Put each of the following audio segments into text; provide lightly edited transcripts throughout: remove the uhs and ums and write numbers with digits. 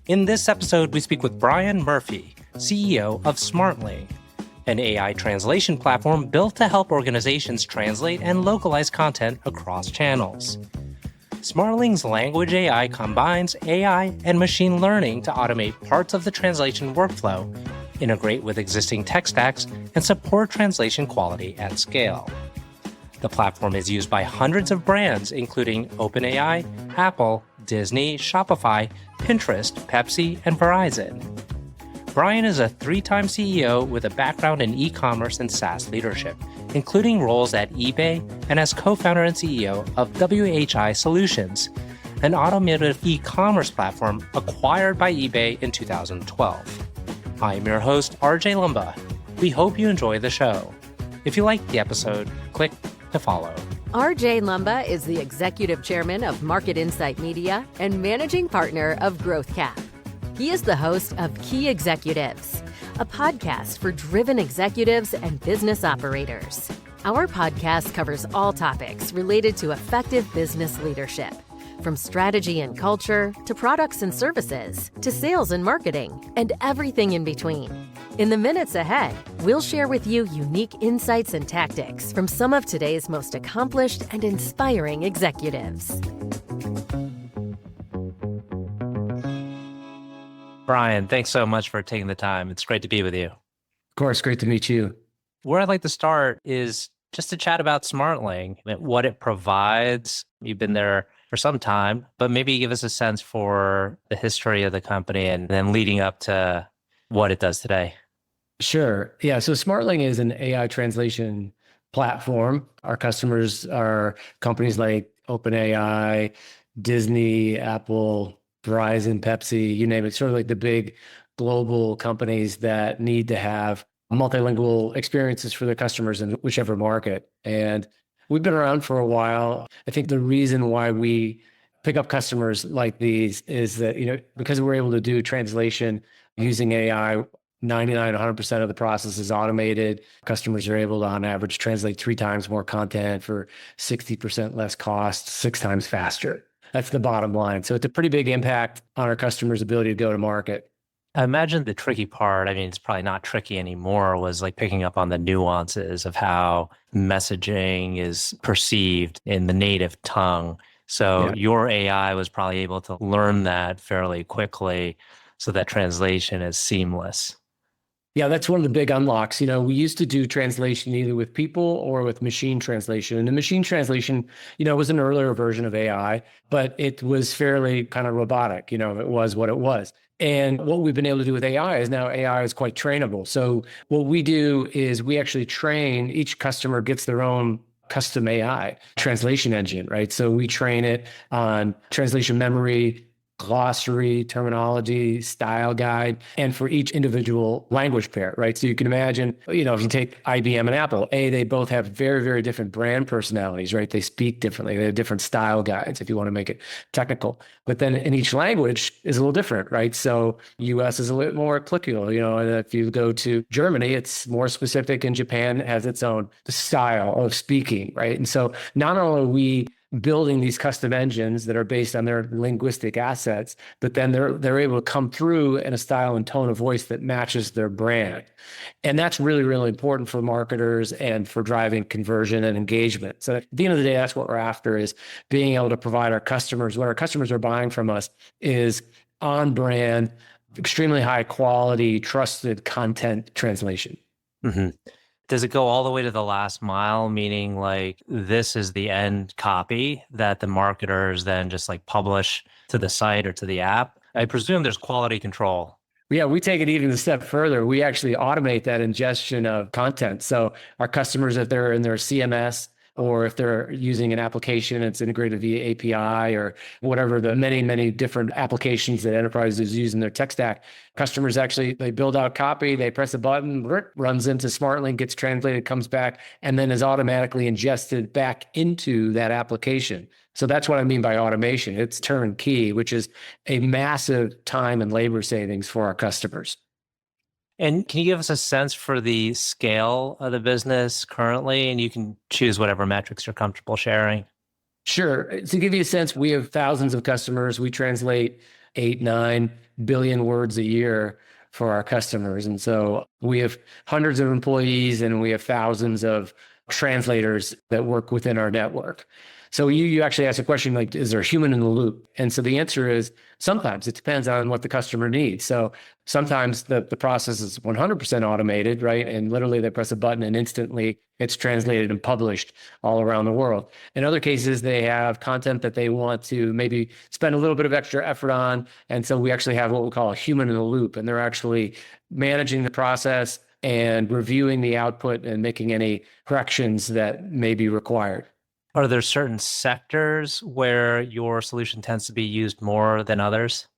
In this episode, we speak with Bryan Murphy, CEO of Smartling, an AI translation platform built to help organizations translate and localize content across channels. Smartling's language AI combines AI and machine learning to automate parts of the translation workflow, integrate with existing tech stacks, and support translation quality at scale. The platform is used by hundreds of brands, including OpenAI, Apple, Disney, Shopify, Pinterest, Pepsi, and Verizon. Bryan is a three-time CEO with a background in e-commerce and SaaS leadership, including roles at eBay and as co-founder and CEO of WHI Solutions, an automotive e-commerce platform acquired by eBay in 2012. I'm your host, RJ Lumba. We hope you enjoy the show. If you liked the episode, click to follow. RJ Lumba is the executive chairman of Market Insight Media and managing partner of GrowthCap. He is the host of Key Executives, a podcast for driven executives and business operators. Our podcast covers all topics related to effective business leadership, from strategy and culture to products and services to sales and marketing and everything in between. In the minutes ahead, we'll share with you unique insights and tactics from some of today's most accomplished and inspiring executives. Bryan, thanks so much for taking the time. It's great to be with you. Of course, great to meet you. Where I'd like to start is just to chat about Smartling, what it provides. You've been there for some time, but maybe give us a sense for the history of the company and then leading up to what it does today. Sure. Yeah. So Smartling is an AI translation platform. Our customers are companies like OpenAI, Disney, Apple, Verizon, Pepsi, you name it, sort of like the big global companies that need to have multilingual experiences for their customers in whichever market. And we've been around for a while. I think the reason why we pick up customers like these is that, because we're able to do translation using AI, 99, 100% of the process is automated. Customers are able to, on average, translate 3 times more content for 60% less cost, 6 times faster. That's the bottom line. So it's a pretty big impact on our customers' ability to go to market. I imagine the tricky part, it's probably not tricky anymore, was like picking up on the nuances of how messaging is perceived in the native tongue. So your AI was probably able to learn that fairly quickly so that translation is seamless. Yeah, that's one of the big unlocks. We used to do translation either with people or with machine translation. And the machine translation, was an earlier version of AI, but it was fairly kind of robotic. It was what it was. And what we've been able to do with AI is now AI is quite trainable. So what we do is we actually train, each customer gets their own custom AI translation engine, right? So we train it on translation memory, glossary, terminology, style guide, and for each individual language pair, right? So you can imagine, if you take IBM and Apple, they both have very, very different brand personalities, right? They speak differently. They have different style guides, if you want to make it technical. But then in each language is a little different, right? So US is a little more applicable, and if you go to Germany, it's more specific, and Japan has its own style of speaking, right? And so not only are we building these custom engines that are based on their linguistic assets, but then they're able to come through in a style and tone of voice that matches their brand. And that's really, really important for marketers and for driving conversion and engagement. So at the end of the day, that's what we're after, is being able to provide our customers, what our customers are buying from us is on brand, extremely high quality, trusted content translation. Mm-hmm. Does it go all the way to the last mile, meaning like this is the end copy that the marketers then just like publish to the site or to the app? I presume there's quality control. Yeah, we take it even a step further. We actually automate that ingestion of content. So our customers, if they're in their CMS, or if they're using an application, it's integrated via API or whatever the many, many different applications that enterprises use in their tech stack. Customers actually, they build out copy, they press a button, runs into Smartling, gets translated, comes back, and then is automatically ingested back into that application. So that's what I mean by automation. It's turnkey, which is a massive time and labor savings for our customers. And can you give us a sense for the scale of the business currently? And you can choose whatever metrics you're comfortable sharing. Sure. To give you a sense, we have thousands of customers. We translate 8-9 billion words a year for our customers. And so we have hundreds of employees and we have thousands of translators that work within our network. So you actually asked a question like, is there a human in the loop? And so the answer is sometimes it depends on what the customer needs. So sometimes the process is 100% automated, right? And literally they press a button and instantly it's translated and published all around the world. In other cases, they have content that they want to maybe spend a little bit of extra effort on. And so we actually have what we call a human in the loop, and they're actually managing the process and reviewing the output and making any corrections that may be required. Are there certain sectors where your solution tends to be used more than others?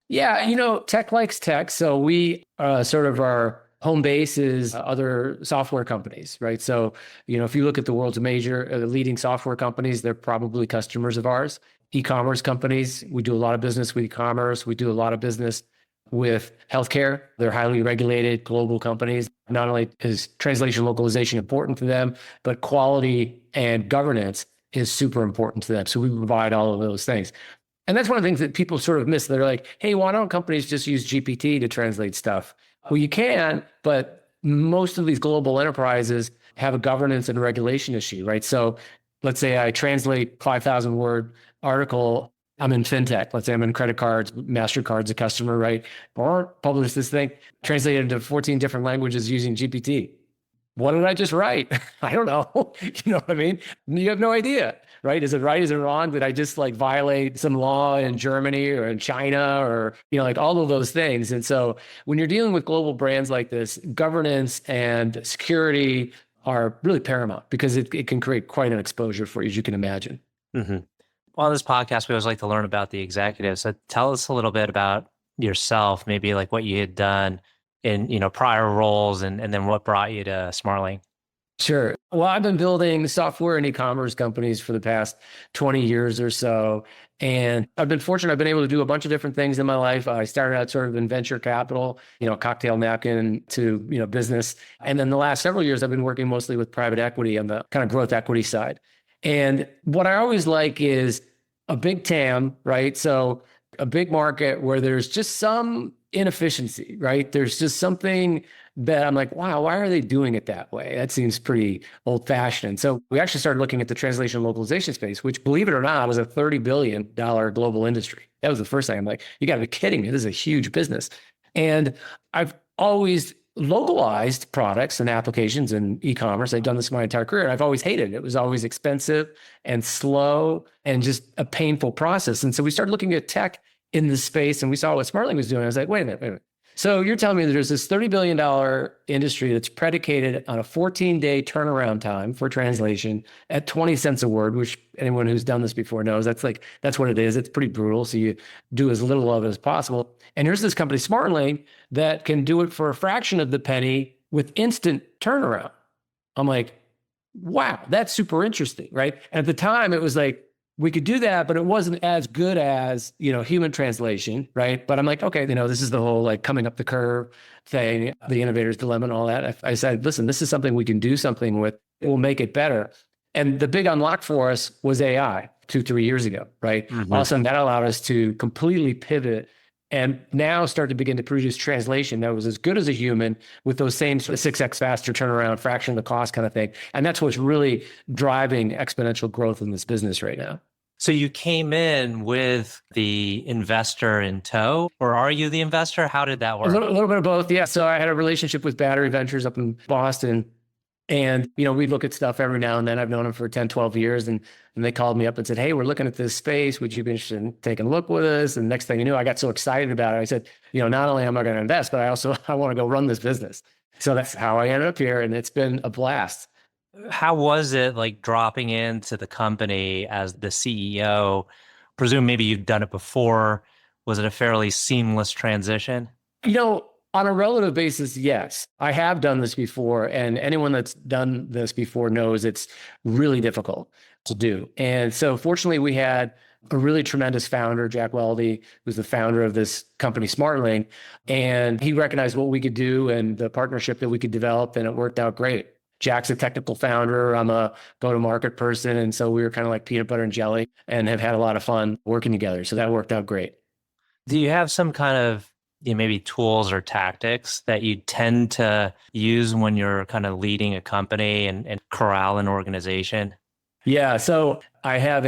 Yeah, tech likes tech. So we sort of our home base is other software companies, right? So, if you look at the world's major leading software companies, they're probably customers of ours. E-commerce companies, we do a lot of business with e-commerce. We do a lot of business with healthcare. They're highly regulated global companies. Not only is translation localization important to them, but quality and governance is super important to them. So we provide all of those things. And that's one of the things that people sort of miss. They're like, hey, why don't companies just use GPT to translate stuff? Well, you can, but most of these global enterprises have a governance and regulation issue, right? So let's say I translate 5,000 word article. I'm in fintech. Let's say I'm in credit cards, MasterCard's a customer, right? Or publish this thing, translate it into 14 different languages using GPT. What did I just write? I don't know. You know what I mean? You have no idea, right? Is it right? Is it wrong? Did I just like violate some law in Germany or in China or, like all of those things? And so when you're dealing with global brands like this, governance and security are really paramount because it can create quite an exposure for you, as you can imagine. Mm-hmm. Well, on this podcast, we always like to learn about the executives. So tell us a little bit about yourself, maybe like what you had done in, prior roles and then what brought you to Smartling. Sure. Well, I've been building software and e-commerce companies for the past 20 years or so. And I've been fortunate. I've been able to do a bunch of different things in my life. I started out sort of in venture capital, cocktail napkin to, business. And then the last several years, I've been working mostly with private equity on the kind of growth equity side. And what I always like is a big TAM, right? So a big market where there's just some inefficiency, right? There's just something that I'm like, wow, why are they doing it that way? That seems pretty old fashioned. So we actually started looking at the translation localization space, which, believe it or not, was a $30 billion global industry. That was the first thing. I'm like, you got to be kidding me. This is a huge business. And I've always localized products and applications in e-commerce. I've done this my entire career. And I've always hated it. It was always expensive and slow and just a painful process. And so we started looking at tech in this space and we saw what Smartling was doing. I was like, wait a minute. So you're telling me that there's this $30 billion industry that's predicated on a 14-day turnaround time for translation at 20 cents a word, which anyone who's done this before knows that's what it is. It's pretty brutal. So you do as little of it as possible. And here's this company, Smartling, that can do it for a fraction of the penny with instant turnaround. I'm like, wow, that's super interesting, right? And at the time, it was like, we could do that, but it wasn't as good as, human translation, right? But I'm like, okay, this is the whole like coming up the curve thing, the innovator's dilemma and all that. I said, listen, this is something we can do something with. It will make it better. And the big unlock for us was AI 2-3 years ago, right? Mm-hmm. All of a sudden that allowed us to completely pivot and now start to begin to produce translation that was as good as a human with those same 6x faster turnaround, fraction of the cost kind of thing. And that's what's really driving exponential growth in this business right now. So you came in with the investor in tow, or are you the investor? How did that work? A little bit of both. Yeah. So I had a relationship with Battery Ventures up in Boston. And, we'd look at stuff every now and then. I've known them for 10, 12 years. And they called me up and said, hey, we're looking at this space. Would you be interested in taking a look with us? And next thing you knew, I got so excited about it. I said, not only am I going to invest, but I want to go run this business. So that's how I ended up here. And it's been a blast. How was it like dropping into the company as the CEO? Presume maybe you've done it before. Was it a fairly seamless transition? On a relative basis, yes. I have done this before, and anyone that's done this before knows it's really difficult to do. And so fortunately, we had a really tremendous founder, Jack Weldy, who's the founder of this company, Smartling, and he recognized what we could do and the partnership that we could develop, and it worked out great. Jack's a technical founder. I'm a go-to-market person. And so we were kind of like peanut butter and jelly and have had a lot of fun working together. So that worked out great. Do you have some kind of maybe tools or tactics that you tend to use when you're kind of leading a company and corral an organization? Yeah. So I have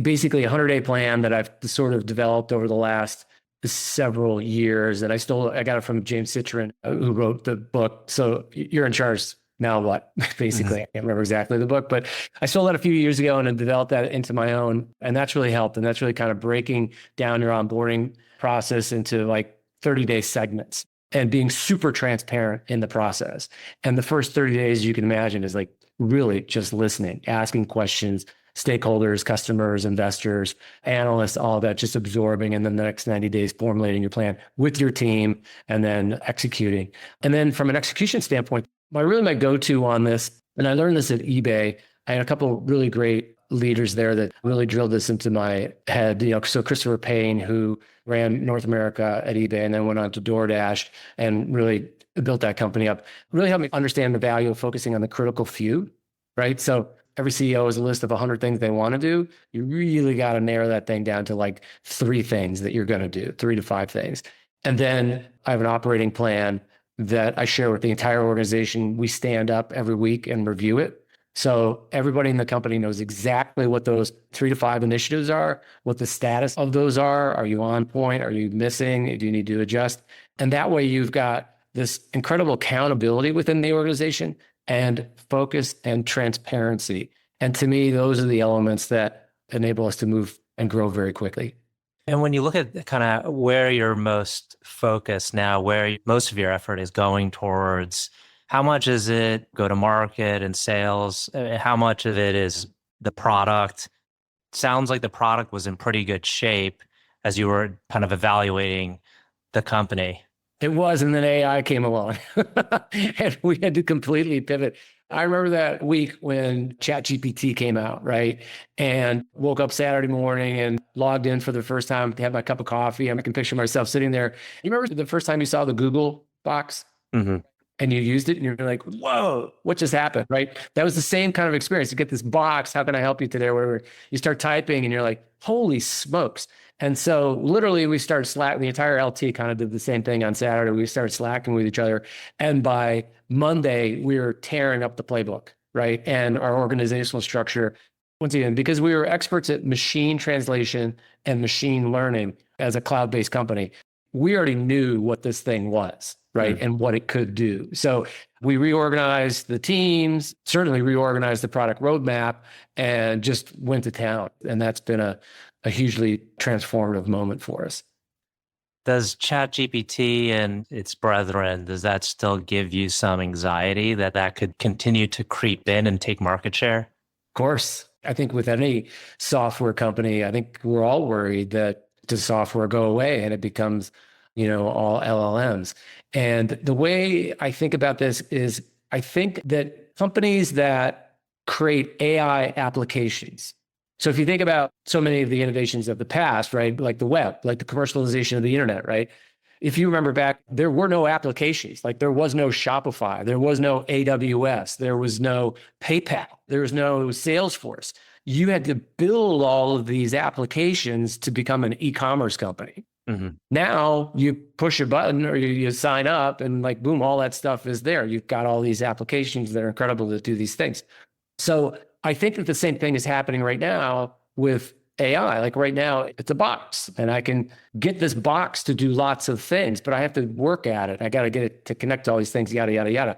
basically a 100-day plan that I've sort of developed over the last several years. And I got it from James Citrin, who wrote the book. So you're in charge now, what? Basically, I can't remember exactly the book, but I stole that a few years ago and then developed that into my own. And that's really helped. And that's really kind of breaking down your onboarding process into like 30-day segments and being super transparent in the process. And the first 30 days, you can imagine, is like really just listening, asking questions, stakeholders, customers, investors, analysts, all of that, just absorbing. And then the next 90 days, formulating your plan with your team and then executing. And then from an execution standpoint, my go-to on this, and I learned this at eBay. I had a couple of really great leaders there that really drilled this into my head. So Christopher Payne, who ran North America at eBay and then went on to DoorDash and really built that company up, really helped me understand the value of focusing on the critical few, right? So every CEO has a list of 100 things they want to do. You really got to narrow that thing down to like 3 things that you're going to do, 3 to 5 things. And then I have an operating plan that I share with the entire organization. We stand up every week and review it. So everybody in the company knows exactly what those 3 to 5 initiatives are, what the status of those are. Are you on point? Are you missing? Do you need to adjust? And that way you've got this incredible accountability within the organization and focus and transparency. And to me, those are the elements that enable us to move and grow very quickly. And when you look at kind of where you're most focused now, where most of your effort is going towards, how much is it go to market and sales? How much of it is the product? Sounds like the product was in pretty good shape as you were kind of evaluating the company. It was, and then AI came along and we had to completely pivot. I remember that week when ChatGPT came out, right? And woke up Saturday morning and logged in for the first time to have my cup of coffee. I can picture myself sitting there. You remember the first time you saw the Google box? Mm-hmm. And you used it and you're like, whoa, what just happened, right? That was the same kind of experience. You get this box, how can I help you today? Whatever. You start typing and you're like, holy smokes. And so literally we started slacking. The entire LT kind of did the same thing on Saturday. We started slacking with each other. And by Monday, we were tearing up the playbook, right? And our organizational structure, once again, because we were experts at machine translation and machine learning as a cloud-based company, we already knew what this thing was, right? And what it could do. So we reorganized the teams, certainly reorganized the product roadmap, and just went to town. And that's been a hugely transformative moment for us. Does ChatGPT and its brethren, does that still give you some anxiety that could continue to creep in and take market share? Of course. I think with any software company, I think we're all worried that does software go away and it becomes, all LLMs. And the way I think about this is I think that companies that create AI applications. So if you think about so many of the innovations of the past, right, like the web, like the commercialization of the internet, right? If you remember back, there were no applications. Like there was no Shopify, there was no AWS, there was no PayPal, there was no Salesforce. You had to build all of these applications to become an e-commerce company. Mm-hmm. Now you push a button or you sign up and like, boom, all that stuff is there. You've got all these applications that are incredible to do these things. So I think that the same thing is happening right now with AI. Like right now, it's a box and I can get this box to do lots of things, but I have to work at it. I got to get it to connect to all these things, yada, yada, yada.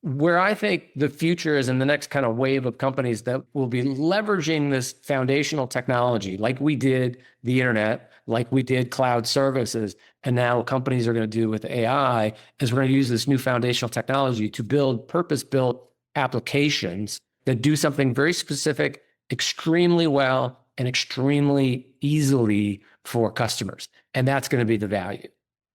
Where I think the future is in the next kind of wave of companies that will be leveraging this foundational technology, like we did the internet, like we did cloud services, and now companies are going to do with AI, is we're going to use this new foundational technology to build purpose-built applications that do something very specific, extremely well, and extremely easily for customers. And that's going to be the value.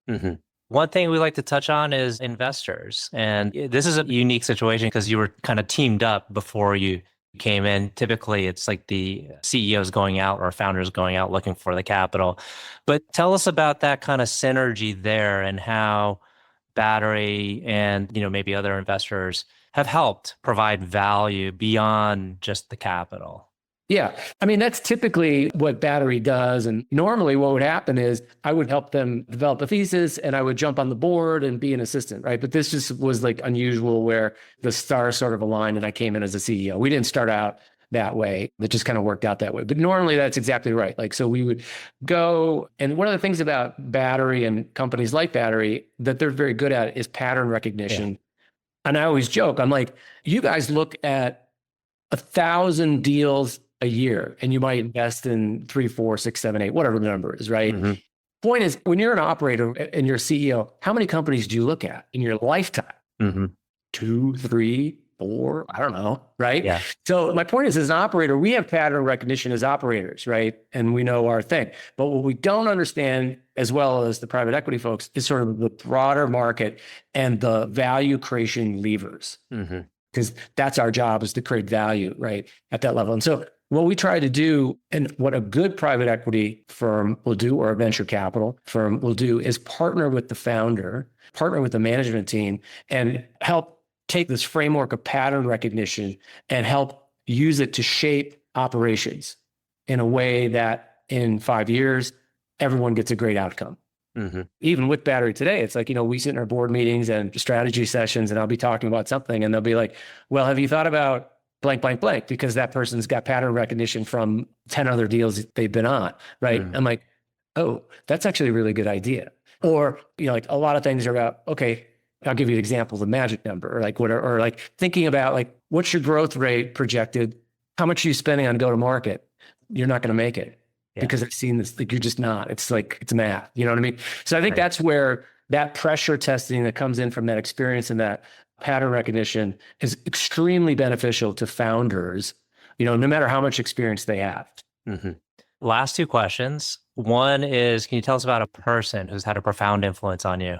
Mm-hmm. One thing we like to touch on is investors. And this is a unique situation because you were kind of teamed up before you came in. Typically, it's like the CEOs going out or founders going out looking for the capital. But tell us about that kind of synergy there and how Battery and maybe other investors have helped provide value beyond just the capital. Yeah. I mean, that's typically what battery does. And normally what would happen is I would help them develop a thesis and I would jump on the board and be an assistant, right? But this just was like unusual where the stars sort of aligned and I came in as a CEO. We didn't start out that way. It just kind of worked out that way. But normally that's exactly right. Like, so we would go, and one of the things about battery and companies like battery that they're very good at is pattern recognition. Yeah. And I always joke, I'm like, you guys look at 1,000 deals a year, and you might invest in 3, 4, 6, 7, 8, whatever the number is, right? Mm-hmm. Point is, when you're an operator and you're a CEO, how many companies do you look at in your lifetime? Mm-hmm. 2, 3, 4, I don't know, right? Yeah. So my point is, as an operator, we have pattern recognition as operators, right? And we know our thing. But what we don't understand, as well as the private equity folks, is sort of the broader market and the value creation levers. Mm-hmm. Because that's our job, is to create value, right, at that level. And so what we try to do, and what a good private equity firm will do, or a venture capital firm will do, is partner with the founder, partner with the management team, and help take this framework of pattern recognition and help use it to shape operations in a way that in 5 years, everyone gets a great outcome. Mm-hmm. Even with battery today, it's like, we sit in our board meetings and strategy sessions, and I'll be talking about something and they'll be like, well, have you thought about blank, blank, blank? Because that person's got pattern recognition from 10 other deals they've been on, right? Mm-hmm. I'm like, oh, that's actually a really good idea. Or, like a lot of things are about, okay, I'll give you an example, the magic number, or like whatever, or like thinking about like, what's your growth rate projected? How much are you spending on go to market? You're not going to make it. Yeah. Because I've seen this, like, you're just not, it's like, it's math, you know what I mean? So I think that's where that pressure testing that comes in from that experience and that pattern recognition is extremely beneficial to founders, no matter how much experience they have. Mm-hmm. Last 2 questions. One is, can you tell us about a person who's had a profound influence on you?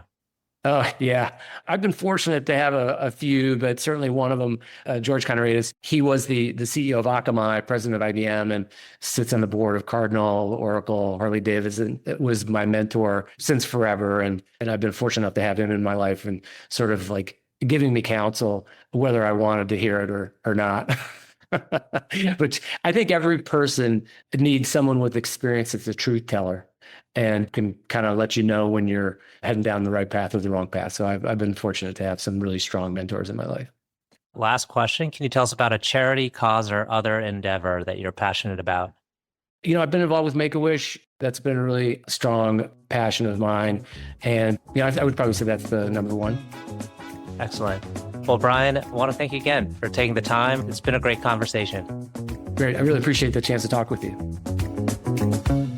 Oh, yeah. I've been fortunate to have a few, but certainly one of them, George Conrades, he was the CEO of Akamai, president of IBM, and sits on the board of Cardinal, Oracle, Harley Davidson. It was my mentor since forever. And I've been fortunate enough to have him in my life and sort of like giving me counsel, whether I wanted to hear it or not. But I think every person needs someone with experience that's a truth teller and can kind of let you know when you're heading down the right path or the wrong path. So I've been fortunate to have some really strong mentors in my life. Last question. Can you tell us about a charity, cause, or other endeavor that you're passionate about? I've been involved with Make-A-Wish. That's been a really strong passion of mine. And, I would probably say that's the number one. Excellent. Well, Bryan, I want to thank you again for taking the time. It's been a great conversation. Great. I really appreciate the chance to talk with you.